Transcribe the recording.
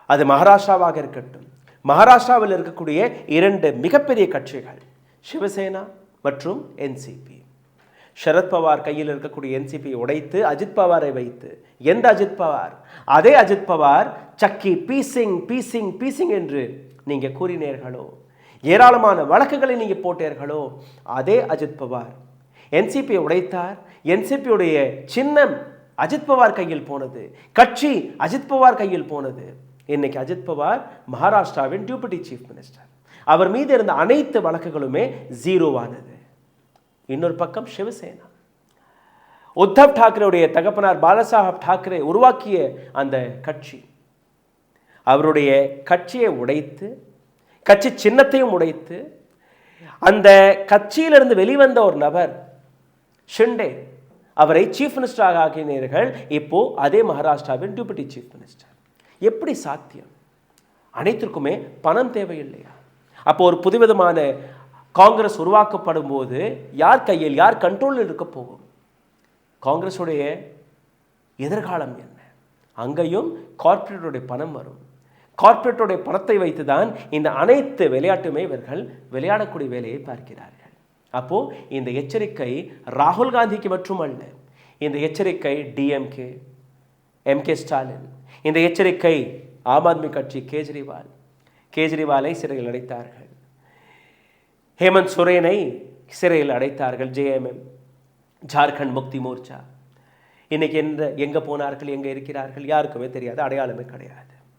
அது மகாராஷ்டிராவாக இருக்கட்டும், மகாராஷ்டிராவில் இருக்கக்கூடிய 2 மிகப்பெரிய கட்சிகள் சிவசேனா மற்றும் என்சிபி. சரத்பவார் கையில் இருக்கக்கூடிய என்சிபியை உடைத்து அஜித் பவாரை வைத்து, எந்த அஜித் பவார்? அதே அஜித் பவார் சக்கி பீசிங் பீசிங் பீசிங் என்று நீங்க கூறினீர்களோ, ஏராளமான வழக்குகளை நீங்க போட்டீர்களோ, அதே அஜித் பவார் என்சிபியை உடைத்தார். என்சிபியுடைய சின்னம் அஜித் பவார் கையில் போனது, கட்சி அஜித் பவார் கையில் போனது. இன்னைக்கு அஜித் பவார் மகாராஷ்டிராவின் டெபுட்டி சீஃப் மினிஸ்டர். அவர் மீது இருந்த அனைத்து வழக்குகளுமே ஜீரோவானது. இன்னொரு பக்கம் சிவசேனா, உத்தவ் டாக்கரேவுடைய தகப்பனார் பாலசாஹப் டாக்கரே உருவாக்கிய அந்த கட்சி, அவருடைய கட்சியை உடைத்து, கட்சி சின்னத்தையும் உடைத்து, அந்த கட்சியிலிருந்து வெளிவந்த ஒரு நபர் ஷிண்டே, அவரை சீஃப் மினிஸ்டராக ஆக்கினீர்கள். இப்போ அதே மகாராஷ்டிராவின் டெபுட்டி சீஃப் மினிஸ்டர். எப்படி சாத்தியம்? அனைத்திற்குமே பணம் தேவையில்லையா? அப்போ ஒரு புதுவிதமான காங்கிரஸ் உருவாக்கப்படும் போது யார் கையில், யார் கண்ட்ரோலில் இருக்க போகும்? காங்கிரஸுடைய எதிர்காலம் என்ன? அங்கேயும் கார்ப்பரேட்டுடைய பணம் வரும். கார்ப்பரேட்டுடைய பணத்தை வைத்து தான் இந்த அனைத்து விளையாட்டுமே இவர்கள் விளையாடக்கூடிய வேலையை பார்க்கிறார்கள். அப்போ இந்த எச்சரிக்கை ராகுல் காந்திக்கு மட்டுமல்ல, இந்த எச்சரிக்கை டிஎம்கே, எம்கே ஸ்டாலின், இந்த எச்சரிக்கை ஆம் ஆத்மி கட்சி கேஜ்ரிவாலை சிறையில் அடைத்தார்கள். ஹேமந்த் சோரேனை சிறையில் அடைத்தார்கள். ஜேஎம்எம், ஜார்க்கண்ட் முக்தி மோர்ச்சா. இன்னைக்கு எங்கே போனார்கள், எங்கே இருக்கிறார்கள் யாருக்குமே தெரியாது, அடையாளமே கிடையாது.